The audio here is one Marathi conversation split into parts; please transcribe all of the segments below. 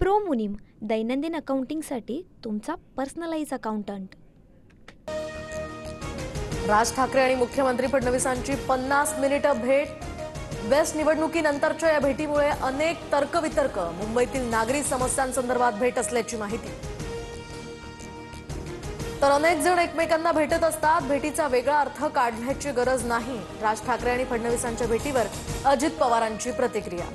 प्रो मुनीम, दैनंदिन अकाउंटिंगसाठी तुमचा पर्सनलाइज अकाउंटंट। राज ठाकरे आणि मुख्यमंत्री फडणवीसांची 50 मिनिटं भेट। वेस्ट निवडणुकीनंतरच्या या भेटीमुळे अनेक तर्कवितर्क, मुंबईतील नागरी समस्यांसंदर्भात भेट असल्याची माहिती। तर अनेक जण एकमेकांना भेटत असतात, भेटीचा वेगळा अर्थ काढण्याची गरज नाही। राज ठाकरे आणि फडणवीसांच्या भेटीवर अजित पवारांची प्रतिक्रिया।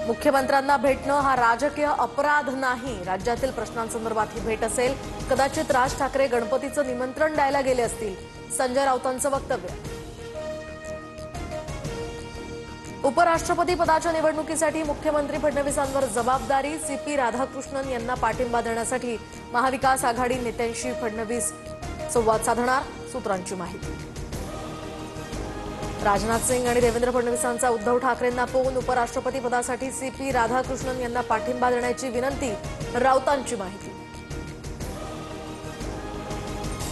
मुख्यमंत्र्यांना भेटणं हा राजकीय अपराध नाही, राज्यातील प्रश्नांसंदर्भात ही भेट असेल। कदाचित राज ठाकरे गणपतीचं निमंत्रण द्यायला गेले असतील, संजय राऊतांचं वक्तव्य। उपराष्ट्रपती पदाच्या निवडणुकीसाठी मुख्यमंत्री फडणवीसांवर जबाबदारी, सीपी राधाकृष्णन यांना पाठिंबा देण्यासाठी महाविकास आघाडी नेत्यांशी फडणवीस संवाद साधणार, सूत्रांची माहिती। राजनाथ सिंग आणि देवेंद्र फडणवीसांचा उद्धव ठाकरेंना फोन, उपराष्ट्रपती पदासाठी सीपी राधाकृष्णन यांना पाठिंबा देण्याची विनंती, राऊतांची माहिती।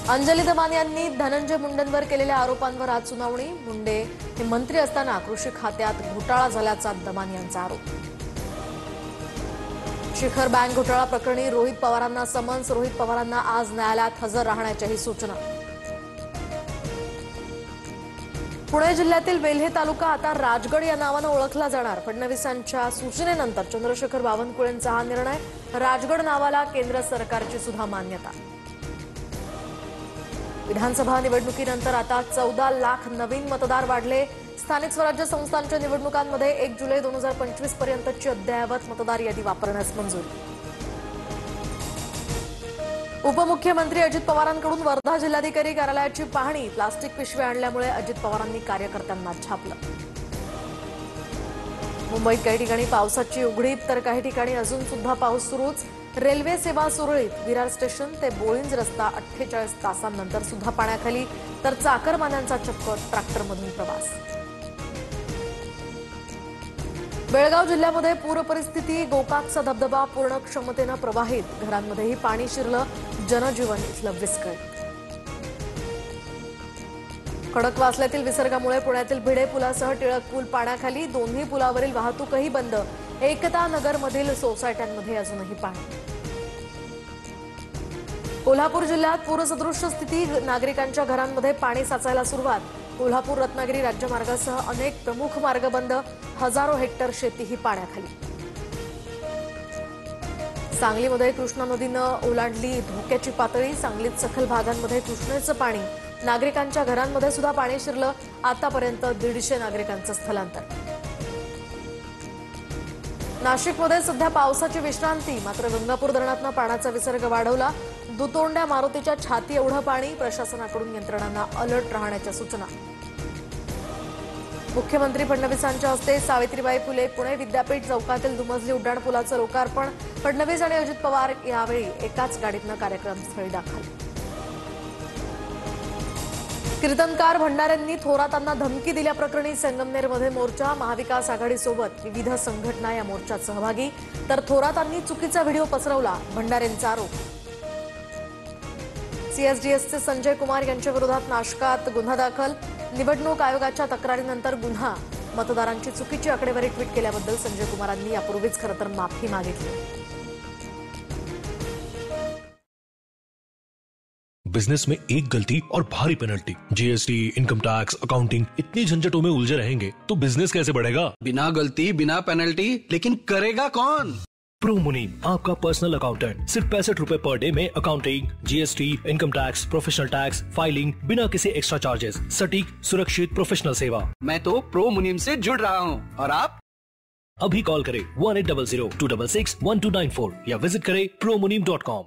अंजली दमानी यांनी धनंजय मुंडेंवर केलेल्या आरोपांवर आज सुनावणी। मुंडे हे मंत्री असताना कृषी खात्यात घोटाळा झाल्याचा दमानी यांचा आरोप। शिखर बँक घोटाळा प्रकरणी रोहित पवारांना समन्स, रोहित पवारांना आज न्यायालयात हजर राहण्याच्याही सूचना। पुणे जिल्ह्यातील वेल्हे तालुका आता राजगड या नावानं ओळखला जाणार। फडणवीसांच्या सूचनेनंतर चंद्रशेखर बावनकुळेंचा हा निर्णय, राजगड नावाला केंद्र सरकारची सुद्धा मान्यता। विधानसभा निवडणुकीनंतर आता 14 लाख नवीन मतदार वाढले। स्थानिक स्वराज्य संस्थांच्या निवडणुकांमध्ये 1 जुलै 2025 पर्यंतची अद्ययावत मतदार यादी वापरण्यास मंजुरी। उपमुख्यमंत्री अजित पवारांकडून वर्धा जिल्हाधिकारी कार्यालयाची पाहणी, प्लास्टिक पिशव्या आणल्यामुळे अजित पवारांनी कार्यकर्त्यांना छापलं। मुंबईत काही ठिकाणी पावसाची उघडीप, तर काही ठिकाणी अजून सुद्धा पाऊस सुरूच। रेल्वे सेवा सुरळीत, विरार स्टेशन ते बोळिंज रस्ता 48 तासांनंतर सुद्धा पाण्याखाली, तर चाकरमान्यांचा चक्क ट्रॅक्टरमधून प्रवास। बेळगाव जिल्ह्यामध्ये पूर परिस्थिती, गोकाकचा धबधबा पूर्ण क्षमतेनं प्रवाहित, घरांमध्येही पाणी शिरलं, जनजीवन इथलं विस्कळीत। खडकवासल्यातील विसर्गामुळे पुण्यातील भिडे पुलासह टिळक पूल पाण्याखाली, दोन्ही पुलावरील वाहतूकही बंद। एकता नगरमधील सोसायट्यांमध्ये अजूनही पाणी। कोल्हापूर जिल्ह्यात पूरसदृश्य स्थिती, नागरिकांच्या घरांमध्ये पाणी साचायला सुरुवात। कोल्हापूर रत्नागिरी राज्यमार्गासह अनेक प्रमुख मार्ग बंद, हजारो हेक्टर शेतीही पाण्याखाली। सांगलीमध्ये कृष्णा नदीनं ओलांडली धोक्याची पातळी, सांगलीत सखल भागांमध्ये कृष्णेचं पाणी, नागरिकांच्या घरांमध्ये सुद्धा पाणी शिरलं, आतापर्यंत 150 नागरिकांचं स्थलांतर। नाशिकमध्ये सध्या पावसाची विश्रांती, मात्र गंगापूर धरणातनं पाण्याचा विसर्ग वाढवला, दुतोंड्या मारुतीच्या छाती एवढं पाणी, प्रशासनाकडून यंत्रणांना अलर्ट राहण्याच्या सूचना। मुख्यमंत्री फडणवीसांच्या हस्ते सावित्रीबाई फुले पुणे विद्यापीठ चौकातील दुमजली उड्डाणपुलाचं लोकार्पण, फडणवीस आणि अजित पवार यावेळी एकाच गाडीतनं कार्यक्रमस्थळी दाखल। कीर्तनकार भंडाऱ्यांनी थोरातांना धमकी दिल्याप्रकरणी संगमनेरमध्ये मोर्चा, महाविकास आघाडीसोबत विविध संघटना या मोर्चात सहभागी, तर थोरातांनी चुकीचा व्हिडिओ पसरवला, भंडारेंचा आरोप। सीएसडीएसचे संजय कुमार यांच्या विरोधात नाशकात गुन्हा दाखल, निवडणूक आयोगाच्या तक्रारीनंतर गुन्हा, मतदारांची चुकीची आकडेवारी ट्विट केल्याबद्दल संजय कुमारांनी यापूर्वीच खरं तर माफी मागितली। बिजनेस में एक गलती और भारी penalty, GST, income tax, accounting, इतनी झंझटों में उलझे रहेंगे तो बिजनेस कैसे बढ़ेगा? बिना गलती, बिना पेनल्टी, लेकिन करेगा कौन? प्रो मुनीम, आपका पर्सनल अकाउंटेंट, सिर्फ 65 रुपए पर डे में accounting, GST, income tax, professional tax, filing, बिना किसी एक्स्ट्रा चार्जेस, सटीक, सुरक्षित, प्रोफेशनल सेवा। मैं तो प्रो मुनीम से जुड़ रहा हूँ, और आप? अभी कॉल करें 1800 266 1294 या विजिट करें promunim.com।